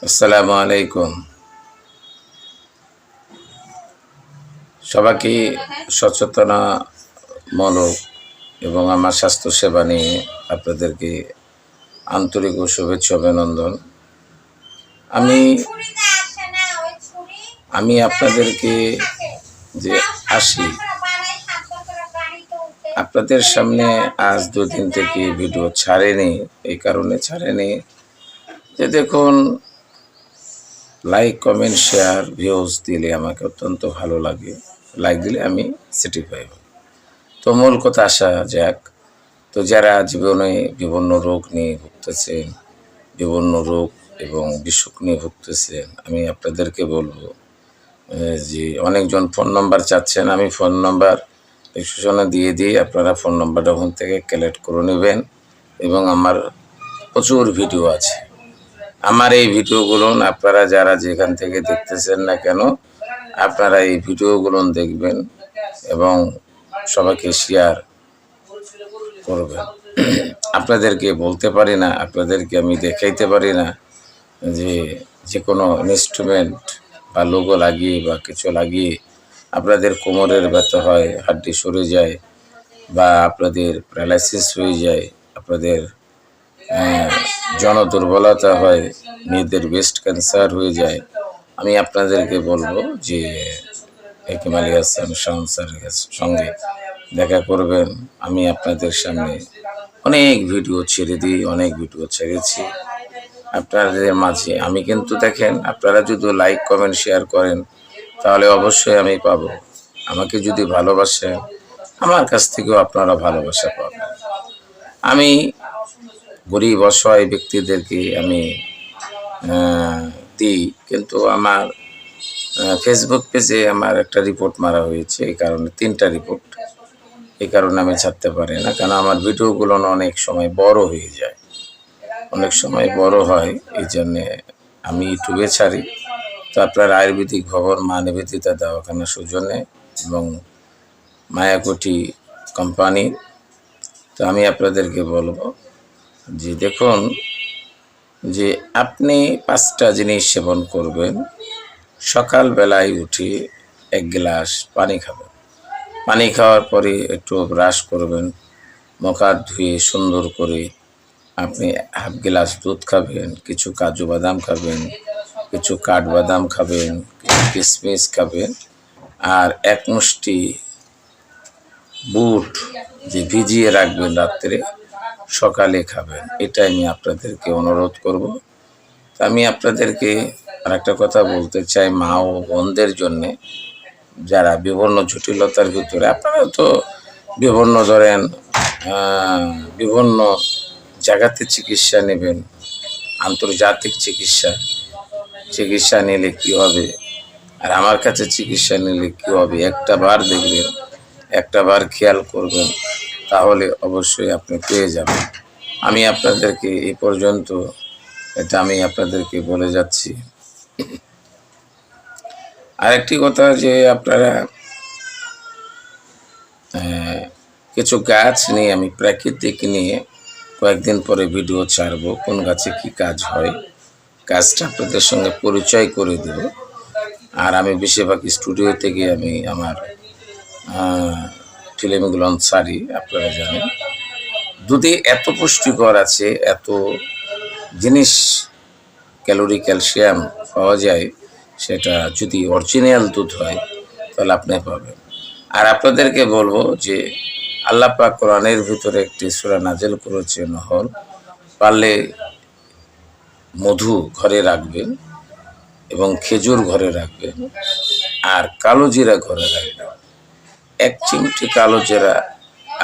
আসসালামু আলাইকুম। সবাইকে সচেতনামূলক এবং আমার স্বাস্থ্যসেবা নিয়ে আপনাদেরকে আন্তরিক ও শুভেচ্ছা অভিনন্দন। আমি আমি আপনাদেরকে যে আসি আপনাদের সামনে আজ ২ দিন থেকে ভিডিও ছাড়েনি। এই কারণে ছাড়েনি যে দেখুন, লাইক, কমেন্ট, শেয়ার, ভিউজ দিলে আমাকে অত্যন্ত ভালো লাগে। লাইক দিলে আমি স্যাটিসফাই হই। তো মূল কথা আসা যাক। তো যারা জীবনে বিভিন্ন রোগ নিয়ে ভুগতেছেন, বিভিন্ন রোগ এবং বিসুখ নিয়ে ভুগতেছেন, আমি আপনাদেরকে বলব যে অনেকজন ফোন নাম্বার চাচ্ছেন। আমি ফোন নাম্বার ডিসক্রিপশনে দিয়ে দিই। আপনারা ফোন নাম্বারটা ওখান থেকে কালেক্ট করে নেবেন এবং আমার প্রচুর ভিডিও আছে। আমার এই ভিডিওগুলো আপনারা যারা যেখান থেকে দেখতেছেন না কেন, আপনারা এই ভিডিওগুলো দেখবেন এবং সবাইকে শেয়ার করবেন। আপনাদেরকে বলতে পারি না, আপনাদেরকে আমি দেখাইতে পারি না যে কোনো ইনস্ট্রুমেন্ট বা লোগো লাগিয়ে বা কিছু লাগিয়ে আপনাদের কোমরের ব্যথা হয়, হাড্ডি সরে যায় বা আপনাদের প্যারালাইসিস হয়ে যায়, আপনাদের জনদুর্বলতা হয়, মেয়েদের ব্রেস্ট ক্যান্সার হয়ে যায়। আমি আপনাদেরকে বলবো যে হেকিম আলী হাসান শাওন স্যারের সঙ্গে দেখা করবেন। আমি আপনাদের সামনে অনেক ভিডিও ছেড়ে দিই, অনেক ভিডিও ছেড়েছি আপনাদের মাঝে। আমি কিন্তু দেখেন, আপনারা যদি লাইক, কমেন্ট, শেয়ার করেন তাহলে অবশ্যই আমি পাবো। আমাকে যদি ভালোবাসেন, আমার কাছ থেকেও আপনারা ভালোবাসা পাবেন। আমি গরিব অসহায় ব্যক্তিদেরকে আমি দিই, কিন্তু আমার ফেসবুক পেজে আমার একটা রিপোর্ট মারা হয়েছে। এই কারণে 3টা রিপোর্ট। এই কারণে আমি ছাড়তে পারি না, কারণ আমার ভিডিওগুলো অনেক সময় বড় হয়ে যায়, অনেক সময় বড় হয়। এই জন্যে আমি ইউটিউবে ছাড়ি। তো আপনার আয়ুর্বেদিক ভবন মা নিবেদিতা দওয়াখানা সৌজন্যে এবং মায়াকুটি কোম্পানি। তো আমি আপনাদেরকে বলবো যে দেখুন, যে আপনি 5টা জিনিস সেবন করবেন। সকালবেলায় উঠে 1 গ্লাস পানি খাবেন। পানি খাওয়ার পরে একটু ব্রাশ করবেন, মুখ হাত ধুয়ে সুন্দর করে আপনি হাফ গ্লাস দুধ খাবেন, কিছু কাজু বাদাম খাবেন, কিছু কাঠবাদাম খাবেন, কিছু কিশমিশ খাবেন, আর 1 মুষ্টি বুট যে ভিজিয়ে রাখবেন রাত্রে, সকালে খাবেন। এটা আমি আপনাদেরকে অনুরোধ করব। তো আমি আপনাদেরকে আরেকটা কথা বলতে চাই, মা ও বোনদের জন্যে যারা বিভিন্ন জটিলতার ভিতরে, আপনারা তো বিভিন্ন ধরেন বিভিন্ন জায়গাতে চিকিৎসা নেবেন, আন্তর্জাতিক চিকিৎসা নিলে কী হবে আর আমার কাছে চিকিৎসা নিলে কী হবে, একটা বার দেখবেন, একটা বার খেয়াল করবেন, তাহলে অবশ্যই আপনি পেয়ে যাবেন। আমি আপনাদেরকে এই পর্যন্ত এটা আমি আপনাদেরকে বলে যাচ্ছি। আরেকটি কথা, যে আপনারা কিছু গাছ নিয়ে, আমি প্রাকৃতিক নিয়ে কয়েকদিন পরে ভিডিও ছাড়বো, কোন গাছে কি কাজ হয়, গাছটা আপনাদের সঙ্গে পরিচয় করে দেব। আর আমি বেশিরভাগ স্টুডিও থেকে আমি আমার ফিল্মগুলো ছাড়ি, আপনারা জানেন। দুধে এত পুষ্টিকর আছে, এত জিনিস, ক্যালোরি, ক্যালসিয়াম পাওয়া যায়, সেটা যদি অরিজিনাল দুধ হয় তাহলে আপনি পাবেন। আর আপনাদেরকে বলবো যে আল্লাহ পাক কোরআনের ভিতরে একটি সূরা নাজিল করেছেন, নহল, পারলে মধু ঘরে রাখবেন এবং খেজুর ঘরে রাখবেন আর কালো জিরা ঘরে রাখবেন। 1 চিমটি কালো জিরা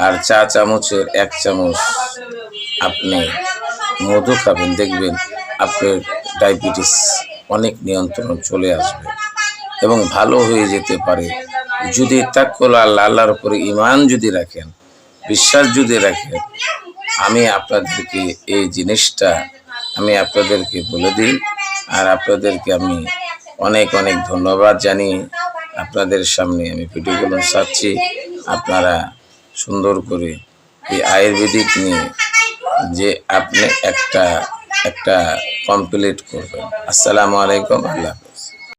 আর চা চামচের 1 চামচ আপনি মধু খাবেন, দেখবেন আপনার ডায়াবেটিস অনেক নিয়ন্ত্রণ চলে আসবে এবং ভালো হয়ে যেতে পারে। যদি তাওয়াক্কুল আল্লাহর উপরে ঈমান যদি রাখেন, বিশ্বাস যদি রাখেন, আমি আপনাদেরকে এই জিনিসটা আমি আপনাদেরকে বলে দিই। আর আপনাদেরকে আমি অনেক অনেক ধন্যবাদ জানিয়ে আপনাদের সামনে আমি ভিডিওগুলো ছাড়ছি। আপনারা সুন্দর করে এই আয়ুর্বেদিক নিয়ে যে আপনি একটা কমপ্লিট করবেন। আসসালামু আলাইকুম। আল্লাহ হাফেজ।